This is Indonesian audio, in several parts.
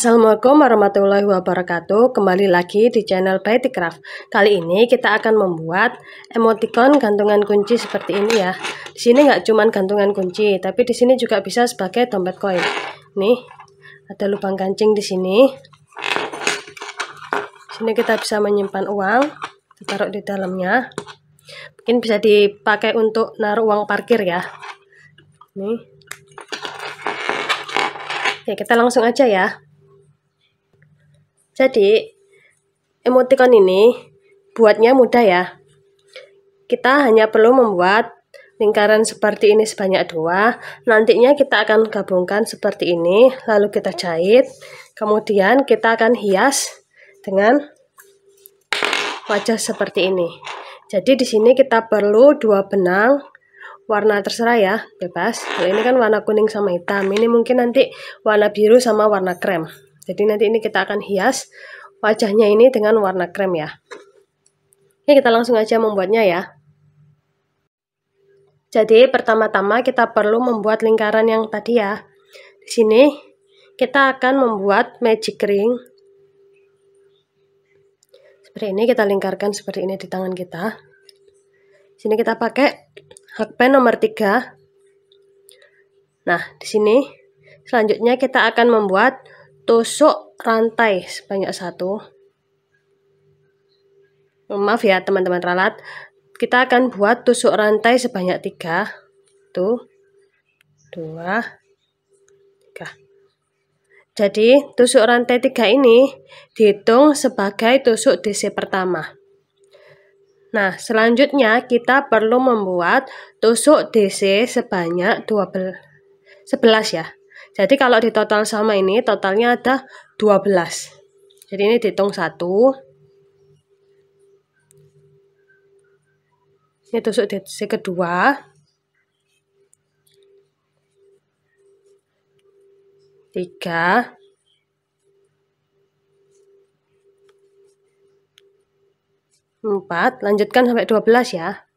Assalamualaikum warahmatullahi wabarakatuh. Kembali lagi di channel Baeticraft. Kali ini kita akan membuat emoticon gantungan kunci seperti ini ya. Di sini nggak cuman gantungan kunci, tapi di sini juga bisa sebagai dompet koin. Nih, ada lubang kancing di sini. Di sini kita bisa menyimpan uang, ditaruh di dalamnya. Mungkin bisa dipakai untuk naruh uang parkir ya. Nih. Oke, kita langsung aja ya. Jadi, emoticon ini buatnya mudah ya. Kita hanya perlu membuat lingkaran seperti ini sebanyak 2. Nantinya kita akan gabungkan seperti ini, lalu kita jahit. Kemudian kita akan hias dengan wajah seperti ini. Jadi di sini kita perlu 2 benang, warna terserah ya, bebas. Kalau ini kan warna kuning sama hitam, ini mungkin nanti warna biru sama warna krem. Jadi nanti ini kita akan hias wajahnya ini dengan warna krem ya. Oke, kita langsung aja membuatnya ya. Jadi pertama-tama kita perlu membuat lingkaran yang tadi ya. Di sini kita akan membuat magic ring. Seperti ini, kita lingkarkan seperti ini di tangan kita. Di sini kita pakai hakpen nomor 3. Nah, di sini selanjutnya kita akan membuat tusuk rantai sebanyak 1. Maaf ya teman-teman ralat. Kita akan buat tusuk rantai sebanyak 3. 1, 2, 3. Jadi tusuk rantai 3 ini dihitung sebagai tusuk DC pertama. Nah, selanjutnya kita perlu membuat tusuk DC sebanyak 11 ya. Jadi kalau di total sama ini, totalnya ada 12. Jadi ini dihitung 1. Ini tusuk DC kedua. 3. 4. Lanjutkan sampai 12 ya.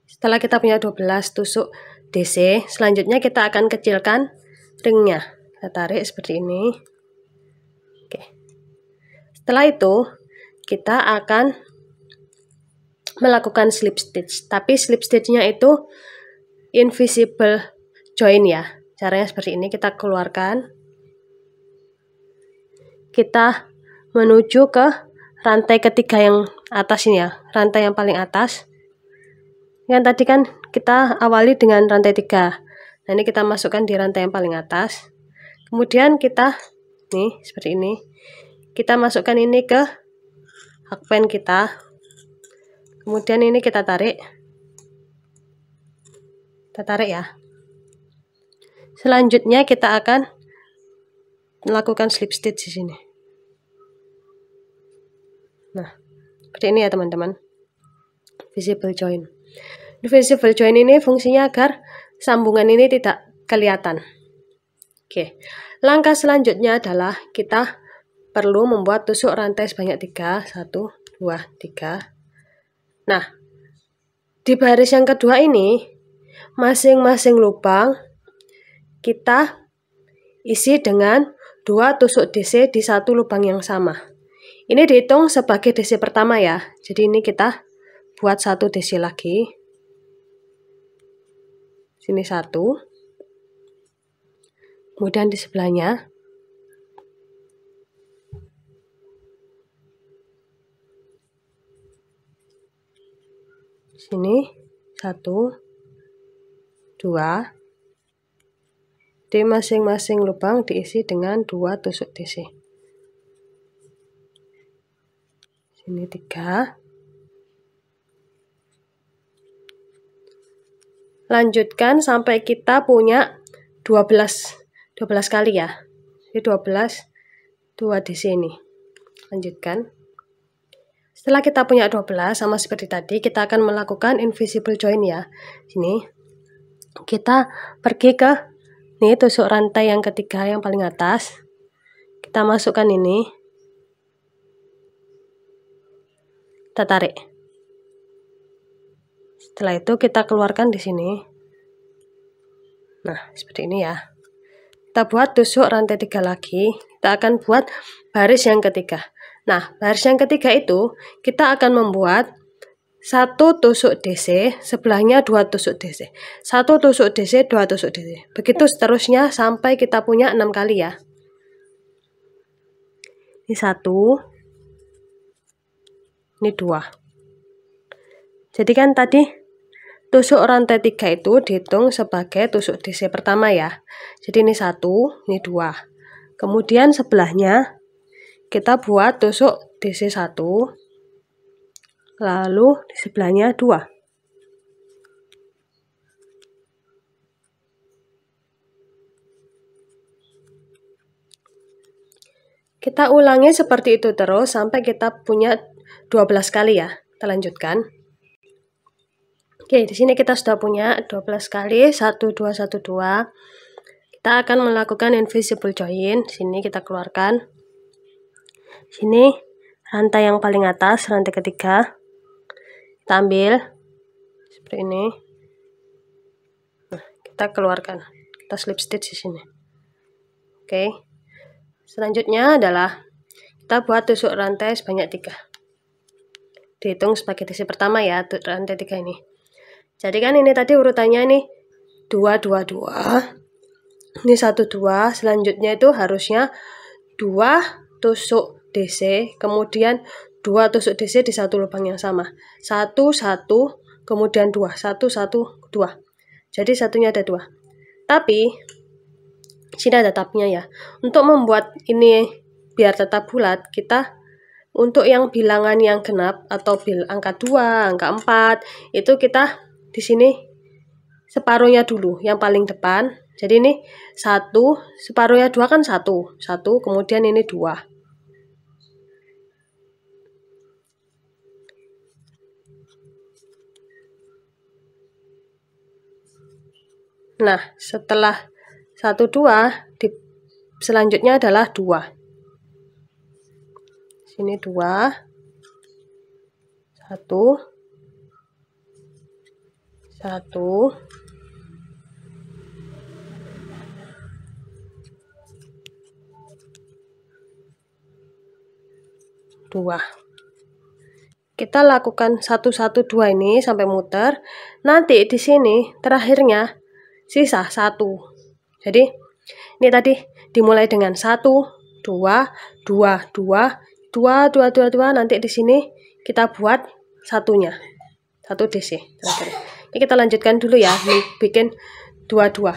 Setelah kita punya 12 tusuk DC, selanjutnya kita akan kecilkan ringnya. Kita tarik seperti ini. Oke. Setelah itu, kita akan melakukan slip stitch. Tapi slip stitchnya itu invisible join ya. Caranya seperti ini, kita keluarkan. Kita menuju ke rantai ketiga yang atas ini ya. Rantai yang paling atas. Yang tadi kan kita awali dengan rantai 3. Nah, ini kita masukkan di rantai yang paling atas. Kemudian kita, nih, seperti ini. Kita masukkan ini ke hakpen kita. Kemudian ini kita tarik. Kita tarik ya. Selanjutnya kita akan melakukan slip stitch di sini. Nah, seperti ini ya teman-teman. Visible join. Visible join ini fungsinya agar sambungan ini tidak kelihatan. Oke, langkah selanjutnya adalah kita perlu membuat tusuk rantai sebanyak 3. 1, 2, 3. Nah, di baris yang kedua ini, masing-masing lubang kita isi dengan 2 tusuk DC di 1 lubang yang sama. Ini dihitung sebagai DC pertama ya. Jadi ini kita buat 1 DC lagi. Sini 1. Kemudian di sebelahnya. Sini 1, 2. Di masing-masing lubang diisi dengan 2 tusuk DC. Sini 3. Lanjutkan sampai kita punya 12 kali ya. Jadi 12 2 DC ini. Lanjutkan. Setelah kita punya 12 sama seperti tadi, kita akan melakukan invisible join ya. Sini. Kita pergi ke nih tusuk rantai yang ketiga yang paling atas. Kita masukkan ini. Kita tarik. Setelah itu kita keluarkan di sini. Nah, seperti ini ya. kita buat tusuk rantai 3 lagi. Kita akan buat baris yang ketiga. Nah, baris yang ketiga itu kita akan membuat 1 tusuk DC, sebelahnya 2 tusuk DC. 1 tusuk DC, 2 tusuk DC. Begitu seterusnya sampai kita punya 6 kali ya. Ini 1, ini 2. Jadi kan tadi tusuk rantai 3 itu dihitung sebagai tusuk DC pertama ya. Jadi ini 1, ini 2. Kemudian sebelahnya kita buat tusuk DC 1, lalu di sebelahnya 2. Kita ulangi seperti itu terus sampai kita punya 12 kali ya. Kita lanjutkan. Oke, di sini kita sudah punya 12 kali, 1, 2, 1, 2. Kita akan melakukan invisible join. Sini kita keluarkan. Sini rantai yang paling atas, rantai ketiga. Kita ambil seperti ini. Nah, kita keluarkan. Kita slip stitch di sini. Oke. Selanjutnya adalah kita buat tusuk rantai sebanyak 3. Dihitung sebagai DC pertama ya, rantai 3 ini. Jadi kan ini tadi urutannya nih 2, 2, 2. Ini 1, 2. Selanjutnya itu harusnya 2 tusuk DC, kemudian 2 tusuk DC di satu lubang yang sama. 1, 1, kemudian 2. 1, 1, 2. Jadi satunya ada 2. Tapi sini ada tabnya ya. Untuk membuat ini biar tetap bulat, kita untuk yang bilangan yang genap atau angka 2, angka 4, itu kita di sini separuhnya dulu, yang paling depan. Jadi ini 1, separuhnya 2 kan 1, 1, kemudian ini 2. Nah, setelah 1, 2, selanjutnya adalah 2. Sini 2, 1, 1, 2. Kita lakukan 1, 1, 2 ini sampai muter. Nanti di sini terakhirnya sisa 1. Jadi ini tadi dimulai dengan 1, 2, 2, 2, 2, 2, 2, 2. Nanti di sini kita buat satunya, 1 DC terakhir. Ini kita lanjutkan dulu ya, bikin 2, 2.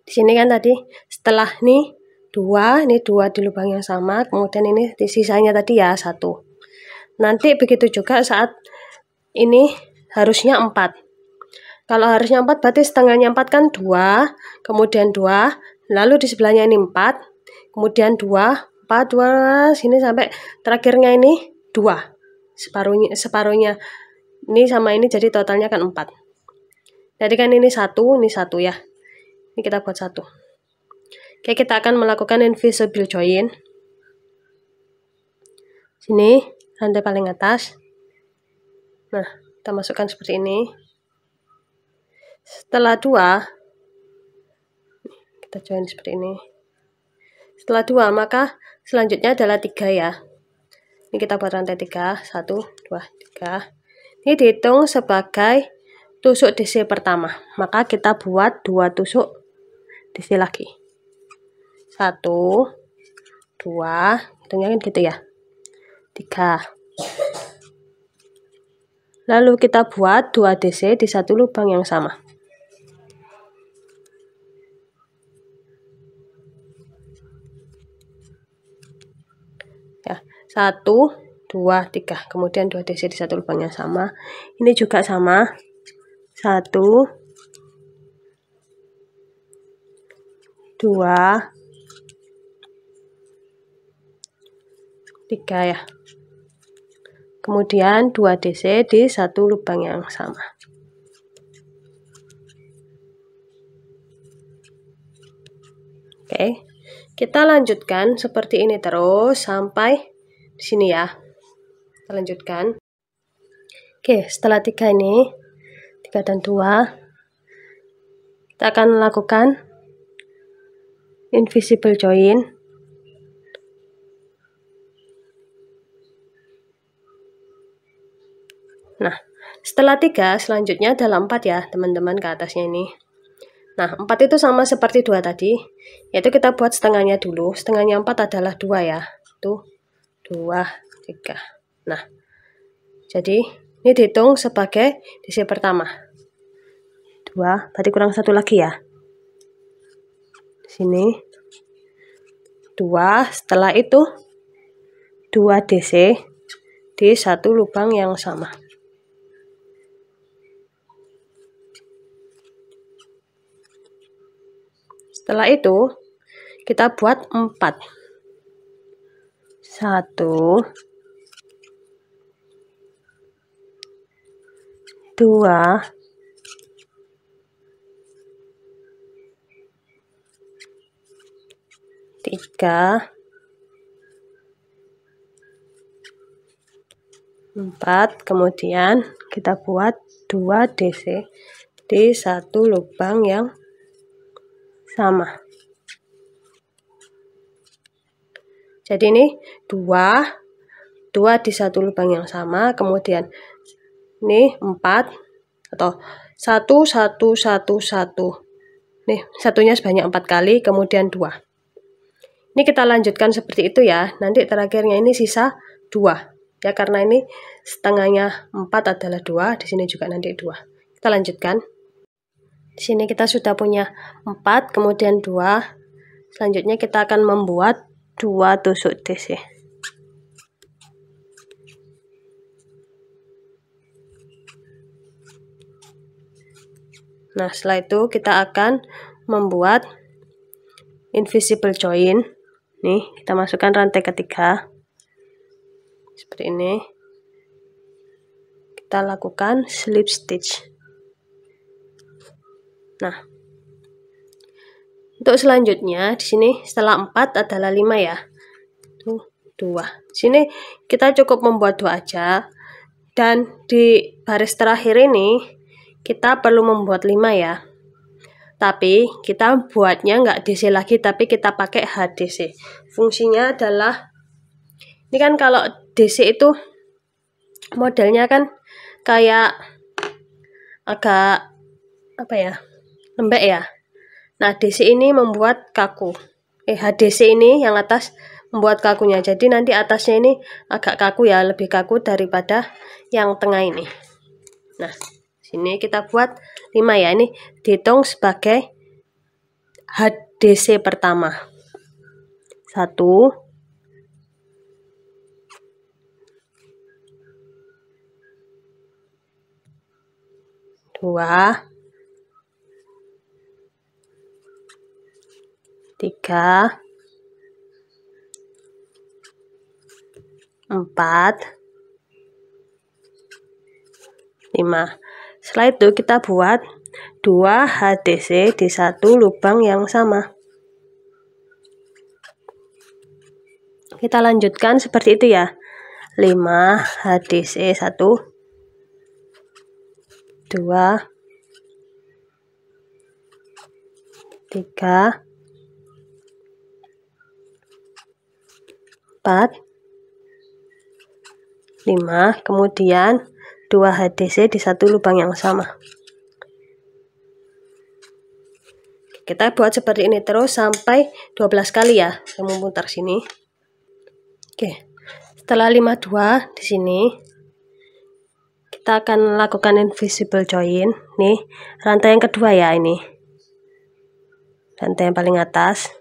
Di sini kan tadi setelah ini 2 di lubang yang sama, kemudian ini di sisanya tadi ya 1. Nanti begitu juga saat ini harusnya 4. Kalau harusnya 4 berarti setengahnya 4 kan 2, kemudian 2, lalu di sebelahnya ini 4, kemudian 2, 4, 2, sini sampai terakhirnya ini 2. Separuhnya ini sama ini jadi totalnya kan 4. Jadi kan ini 1 ya. Ini kita buat 1. Oke, kita akan melakukan invisible join. Sini rantai paling atas. Nah, kita masukkan seperti ini. Setelah 2, kita join seperti ini. Setelah 2, maka selanjutnya adalah 3 ya. Ini kita buat rantai 3, 1, 2, 3. Ini dihitung sebagai tusuk DC pertama. Maka kita buat 2 tusuk DC lagi. 1, 2, hitungnya kan gitu ya. 3. Lalu kita buat 2 DC di satu lubang yang sama. Ya, 1, 2, 3. Kemudian 2 DC di satu lubang yang sama. Ini juga sama. 1, 2, 3 ya. Kemudian 2 DC di satu lubang yang sama. Oke, kita lanjutkan seperti ini terus sampai di sini ya. Kita lanjutkan. Oke, setelah 3 ini, 3 dan 2, kita akan melakukan invisible join. Nah, setelah 3, selanjutnya adalah 4 ya, teman-teman, ke atasnya ini. Nah, 4 itu sama seperti 2 tadi, yaitu kita buat setengahnya dulu. Setengahnya 4 adalah 2 ya. Tuh, 2, 3. Nah, jadi ini dihitung sebagai DC pertama. 2, berarti kurang 1 lagi ya. Sini 2, setelah itu 2 DC di satu lubang yang sama. Setelah itu kita buat 4. 1, 2, 3, 4, kemudian kita buat 2 DC di satu lubang yang sama. Jadi ini 2 di satu lubang yang sama, kemudian ini 4 atau 1 1 1 1. Nih, satunya sebanyak 4 kali, kemudian 2. Ini kita lanjutkan seperti itu ya. Nanti terakhirnya ini sisa 2. Ya, karena ini setengahnya 4 adalah 2, di sini juga nanti 2. Kita lanjutkan. Di sini kita sudah punya 4, kemudian 2. Selanjutnya kita akan membuat 2 tusuk DC. Nah, setelah itu kita akan membuat invisible join. Nih, kita masukkan rantai ketiga. Seperti ini. Kita lakukan slip stitch. Nah, untuk selanjutnya di sini setelah 4 adalah 5 ya. Tuh, 2. Di sini kita cukup membuat 2 aja. Dan di baris terakhir ini kita perlu membuat 5 ya. Tapi kita buatnya nggak DC lagi, tapi kita pakai HDC. Fungsinya adalah, ini kan kalau DC itu modelnya kan kayak agak apa ya, lembek ya. Nah, DC ini membuat kaku. HDC ini yang atas membuat kakunya. Jadi nanti atasnya ini agak kaku ya, lebih kaku daripada yang tengah ini. Nah, sini kita buat 5 ya. Ini dihitung sebagai HDC pertama. 1, 2, 3, 4, 5. Setelah itu kita buat 2 HDC di satu lubang yang sama. Kita lanjutkan seperti itu ya. 5 HDC 1, 2, 3, 4, 5, kemudian 2 HDC di satu lubang yang sama. Kita buat seperti ini terus sampai 12 kali ya. Saya memutar sini. Oke. Setelah 52 di sini kita akan lakukan invisible join. Nih, rantai yang kedua ya ini. Rantai yang paling atas.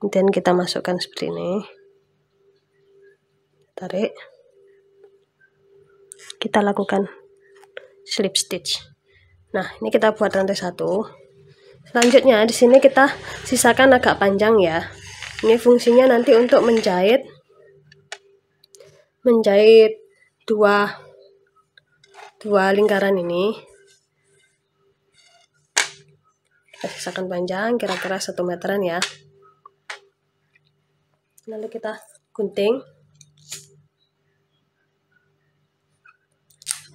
Kemudian kita masukkan seperti ini. Tarik. Kita lakukan slip stitch. Nah, ini kita buat rantai 1. Selanjutnya di sini kita sisakan agak panjang ya. Ini fungsinya nanti untuk menjahit dua lingkaran ini. Kita sisakan panjang kira-kira 1 meteran ya. Lalu kita gunting,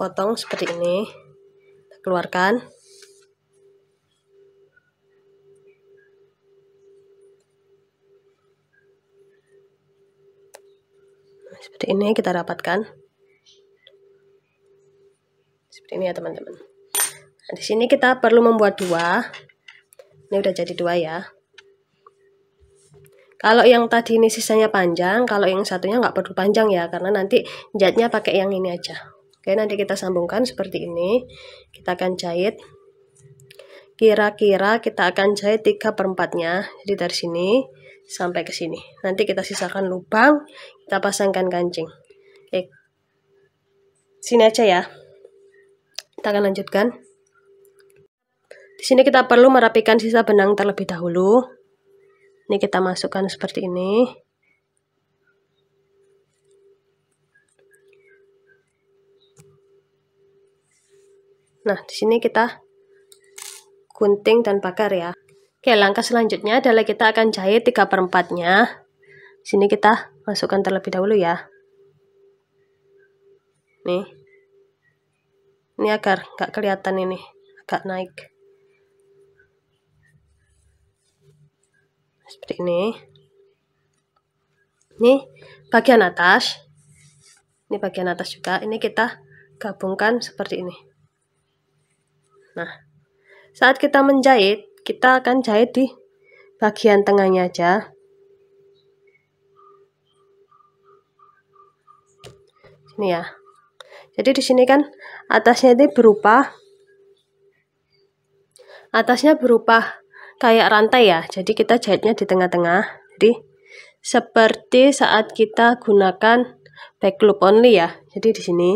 potong seperti ini, kita keluarkan. Seperti ini kita dapatkan. Seperti ini ya teman-teman. Nah, di sini kita perlu membuat 2. Ini udah jadi 2 ya. Kalau yang tadi ini sisanya panjang, kalau yang satunya nggak perlu panjang ya, karena nanti jahitnya pakai yang ini aja. Oke, nanti kita sambungkan seperti ini. Kita akan jahit. Kira-kira kita akan jahit 3/4-nya. Jadi dari sini sampai ke sini. Nanti kita sisakan lubang, kita pasangkan kancing. Oke. Sini aja ya. Kita akan lanjutkan. Di sini kita perlu merapikan sisa benang terlebih dahulu. Ini kita masukkan seperti ini. Nah, di sini kita gunting dan bakar ya. Oke, langkah selanjutnya adalah kita akan jahit 3/4-nya. Sini kita masukkan terlebih dahulu ya. Nih. Ini agar nggak kelihatan ini, agak naik. Seperti ini. Ini bagian atas. Ini bagian atas juga. Ini kita gabungkan seperti ini. Nah, saat kita menjahit, kita akan jahit di bagian tengahnya aja. Ini ya. Jadi di sini kan atasnya berupa kayak rantai ya. Jadi kita jahitnya di tengah-tengah. Jadi seperti saat kita gunakan back loop only ya. Jadi di sini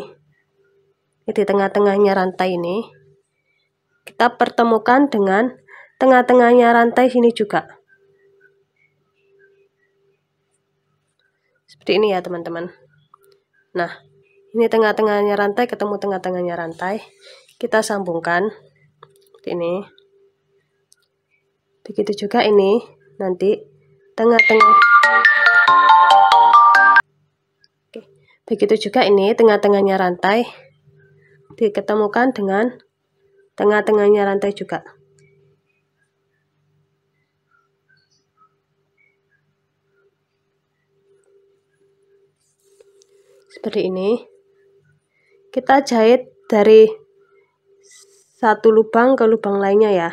di tengah-tengahnya rantai ini kita pertemukan dengan tengah-tengahnya rantai sini juga. Seperti ini ya teman-teman. Nah, ini tengah-tengahnya rantai ketemu tengah-tengahnya rantai. Kita sambungkan seperti ini. Begitu juga ini nanti tengah-tengah. Oke. Begitu juga ini tengah-tengahnya rantai diketemukan dengan tengah-tengahnya rantai juga. Seperti ini. Kita jahit dari satu lubang ke lubang lainnya ya.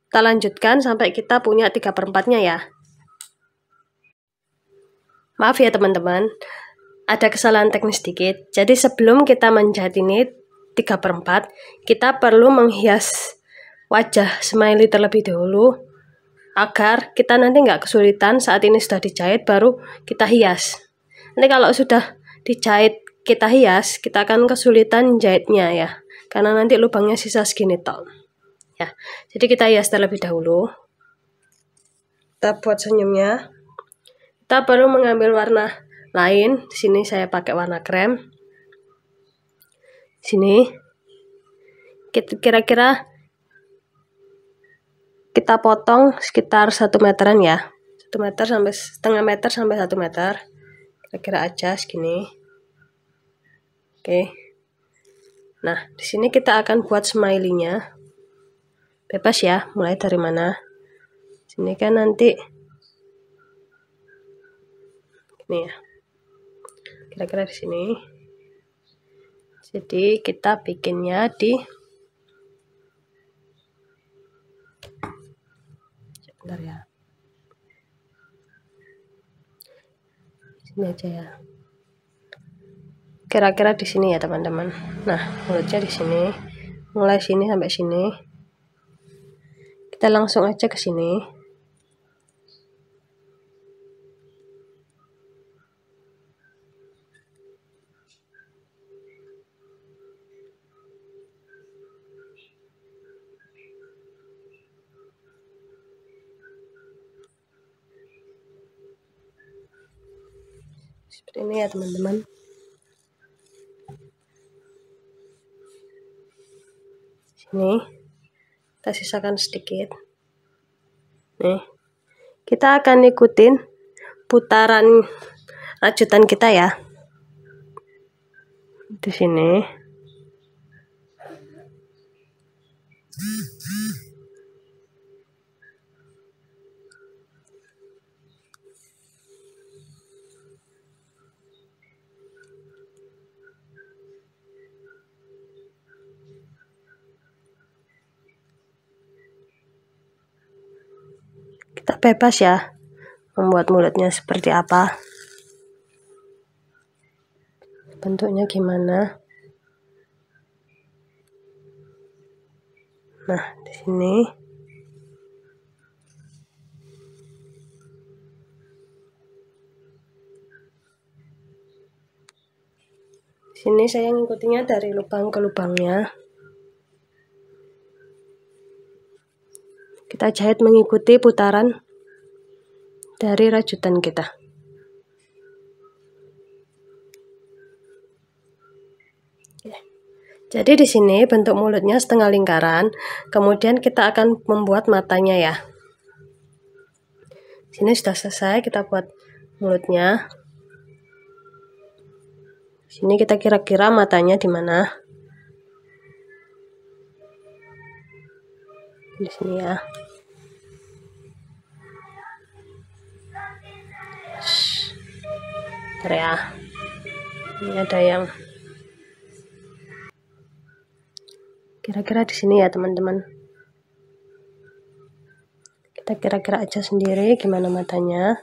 Kita lanjutkan sampai kita punya 3/4-nya ya. Maaf ya teman-teman, ada kesalahan teknis sedikit. Jadi sebelum kita menjahit ini 3/4, kita perlu menghias wajah smiley terlebih dahulu, agar kita nanti nggak kesulitan saat ini sudah dijahit baru kita hias. Nanti kalau sudah dijahit kita hias, kita akan kesulitan jahitnya ya, karena nanti lubangnya sisa segini tok. Ya, jadi kita hias terlebih dahulu. Kita buat senyumnya. Kita perlu mengambil warna lain. Di sini saya pakai warna krem. Sini. Kira-kira kita potong sekitar 1 meteran ya. 1 meter sampai setengah meter sampai 1 meter. Kira-kira aja segini. Oke. Nah, di sini kita akan buat smiley-nya. Bebas ya, mulai dari mana. Sini kan nanti ini ya. Kira-kira di sini. Jadi kita bikinnya di sebentar ya. Sini aja ya. Kira-kira di sini ya, teman-teman. Nah, mulutnya di sini. Mulai sini sampai sini. Kita langsung aja ke sini. Seperti ini ya, teman-teman. Sini. Kita sisakan sedikit. Nih. Kita akan ikutin putaran rajutan kita ya. Di sini. bebas ya membuat mulutnya seperti apa, bentuknya gimana. Nah, di sini saya ngikutinya dari lubang ke lubangnya. Kita jahit mengikuti putaran dari rajutan kita. Jadi di sini bentuk mulutnya setengah lingkaran, kemudian kita akan membuat matanya ya. Sini sudah selesai, kita buat mulutnya. Sini kita kira-kira matanya di mana. Di sini ya. Bentar ya. Ini ada yang kira-kira di sini ya, teman-teman. Kita kira-kira aja sendiri gimana matanya.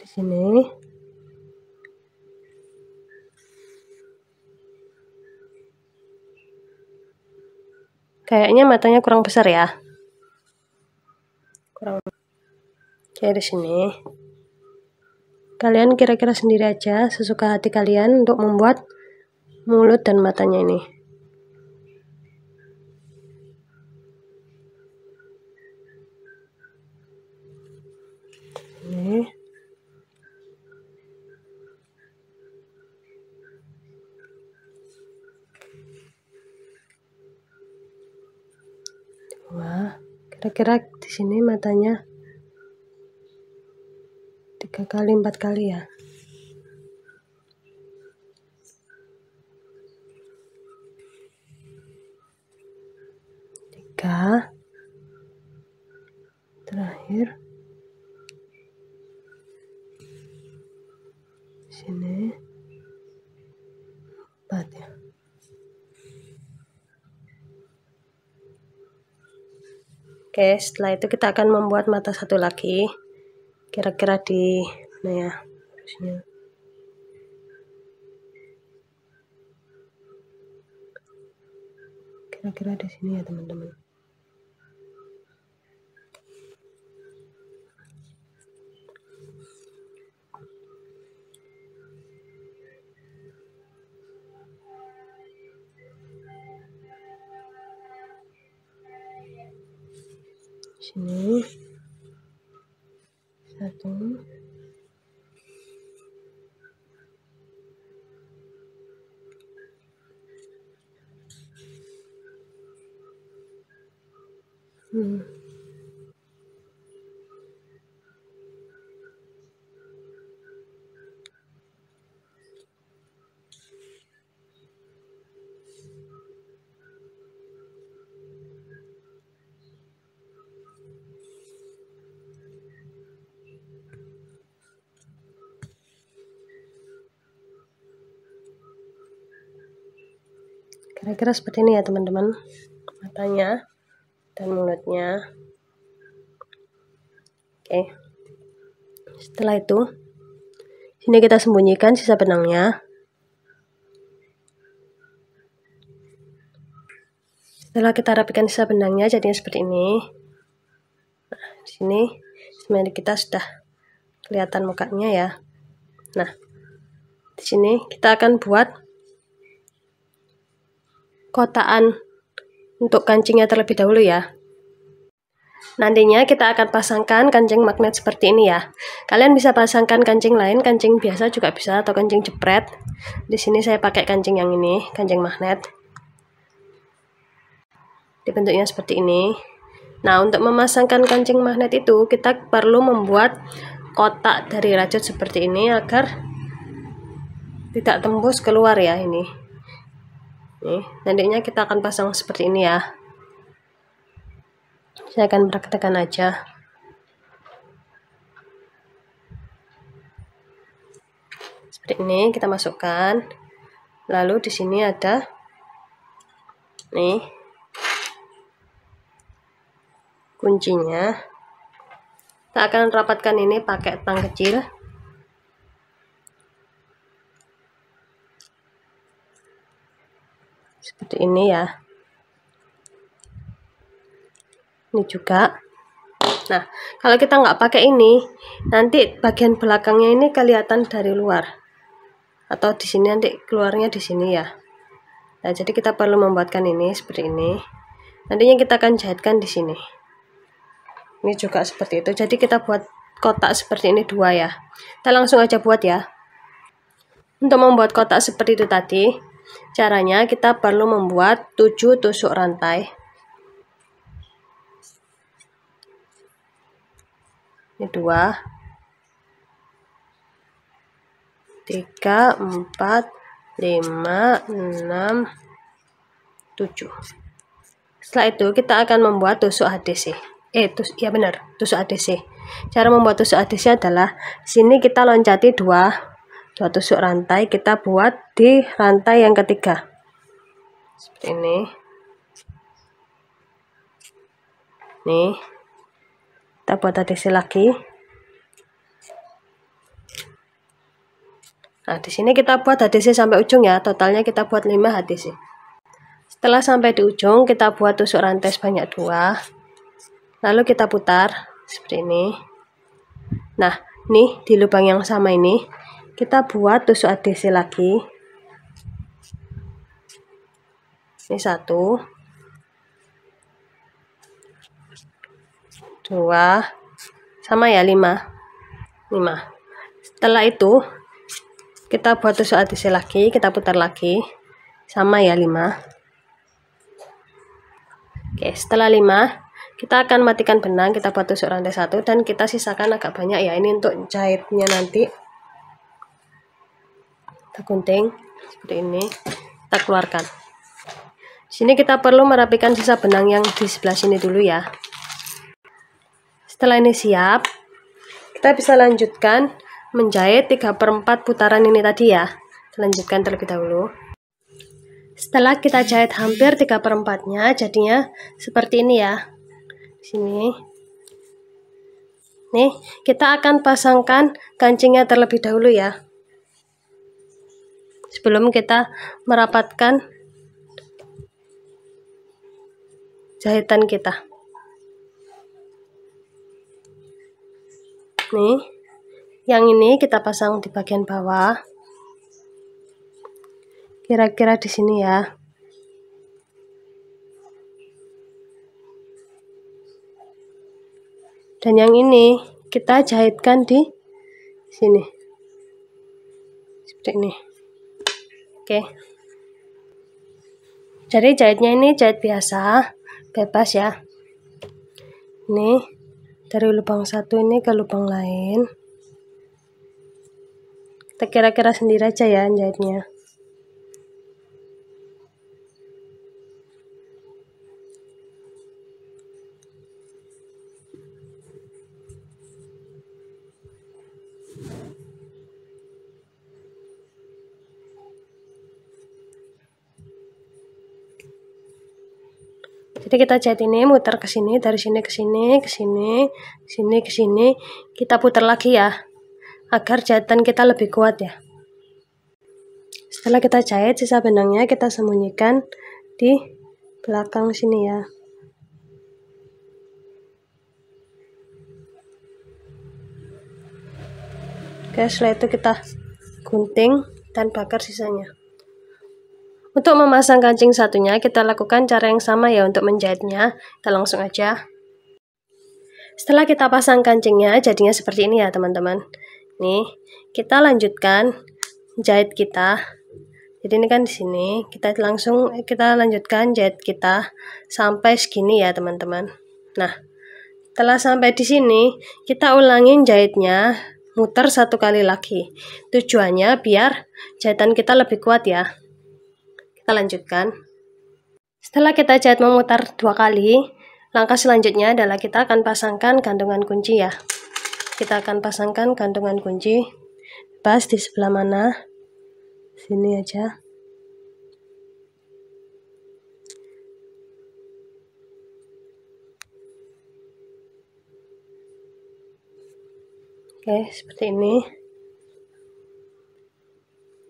Di sini. Kayaknya matanya kurang besar ya. Kayak di sini. Kalian kira-kira sendiri aja sesuka hati kalian untuk membuat mulut dan matanya ini. Ini. Wah, kira-kira di sini matanya 3 kali 4 kali ya. Tiga. Terakhir. Di sini 4 ya. Oke, setelah itu kita akan membuat mata satu lagi. Kira-kira di mana ya? Harusnya. Kira-kira di sini ya, teman-teman. Sini. Satu. Kira-kira seperti ini ya, teman-teman. Matanya dan mulutnya. Oke. Setelah itu, sini kita sembunyikan sisa benangnya. Setelah kita rapikan sisa benangnya, jadinya seperti ini. Nah, di sini sebenarnya kita sudah kelihatan mukanya ya. Nah, di sini kita akan buat kotaan untuk kancingnya terlebih dahulu ya. Nantinya kita akan pasangkan kancing magnet seperti ini ya. Kalian bisa pasangkan kancing lain, kancing biasa juga bisa, atau kancing jepret. Di sini saya pakai kancing yang ini, kancing magnet. Dibentuknya seperti ini. Nah, untuk memasangkan kancing magnet itu kita perlu membuat kotak dari rajut seperti ini agar tidak tembus keluar ya ini. Nih, nantinya kita akan pasang seperti ini ya. Saya akan praktekkan aja. Seperti ini kita masukkan. Lalu di sini ada nih kuncinya. Kita akan rapatkan ini pakai tang kecil. Seperti ini ya. Ini juga. Nah, kalau kita nggak pakai ini, nanti bagian belakangnya ini kelihatan dari luar. Atau di sini nanti keluarnya di sini ya. Nah, jadi kita perlu membuatkan ini seperti ini. Nantinya kita akan jahitkan di sini. Ini juga seperti itu. Jadi kita buat kotak seperti ini 2 ya. Kita langsung aja buat ya. Untuk membuat kotak seperti itu tadi, caranya kita perlu membuat 7 tusuk rantai. Ini 2, 3, 4, 5, 6, 7. Setelah itu kita akan membuat tusuk ADC. Ya benar, tusuk ADC. Cara membuat tusuk ADC adalah sini kita loncati 2 tusuk rantai, kita buat di rantai yang ketiga. Seperti ini. Nih. Kita buat ADC lagi. Nah, di sini kita buat ADC sampai ujung ya. Totalnya kita buat 5 ADC. Setelah sampai di ujung, kita buat tusuk rantai sebanyak 2. Lalu kita putar seperti ini. Nah, nih di lubang yang sama ini kita buat tusuk ADC lagi. Ini 1, 2, sama ya 5. Setelah itu kita buat tusuk ADC lagi, kita putar lagi, sama ya 5. Oke, setelah 5 kita akan matikan benang, kita buat tusuk rantai 1 dan kita sisakan agak banyak ya, ini untuk jahitnya nanti. Kita gunting seperti ini, kita keluarkan. Sini kita perlu merapikan sisa benang yang di sebelah sini dulu ya. Setelah ini siap, kita bisa lanjutkan menjahit 3/4 putaran ini tadi ya. Lanjutkan terlebih dahulu. Setelah kita jahit hampir 3/4-nya, jadinya seperti ini ya. Sini. Nih, kita akan pasangkan kancingnya terlebih dahulu ya. Sebelum kita merapatkan jahitan kita. Nih, yang ini kita pasang di bagian bawah. Kira-kira di sini ya. Dan yang ini kita jahitkan di sini. Seperti ini. Oke. Jadi jahitnya ini jahit biasa, bebas ya. Ini dari lubang satu ini ke lubang lain. Kita kira-kira sendiri aja ya jahitnya. Jadi kita jahit ini, muter ke sini, dari sini ke sini, ke sini, sini ke sini, kita putar lagi ya, agar jahitan kita lebih kuat ya. Setelah kita jahit, sisa benangnya kita sembunyikan di belakang sini ya. Oke, setelah itu kita gunting dan bakar sisanya. Untuk memasang kancing satunya, kita lakukan cara yang sama ya untuk menjahitnya. Kita langsung aja. Setelah kita pasang kancingnya, jadinya seperti ini ya teman-teman. Nih, kita lanjutkan jahit kita. Jadi ini kan di sini, kita lanjutkan jahit kita sampai segini ya teman-teman. Nah, setelah sampai di sini, kita ulangin jahitnya, muter 1 kali lagi. Tujuannya biar jahitan kita lebih kuat ya. Kita lanjutkan. Setelah kita jahit memutar 2 kali, langkah selanjutnya adalah kita akan pasangkan gantungan kunci ya. Kita akan pasangkan gantungan kunci pas di sebelah mana. Sini aja. Oke, seperti ini.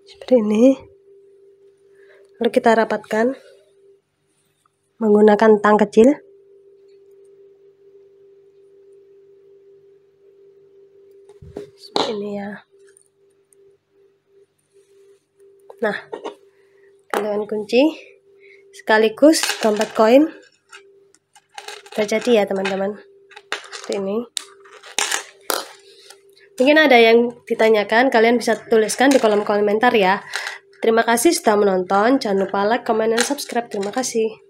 Seperti ini. Lalu kita rapatkan menggunakan tang kecil. Seperti ini ya. Nah, dengan kunci sekaligus dompet koin udah jadi ya teman-teman. Seperti ini. Mungkin ada yang ditanyakan, kalian bisa tuliskan di kolom komentar ya. Terima kasih sudah menonton. Jangan lupa like, comment, dan subscribe. Terima kasih.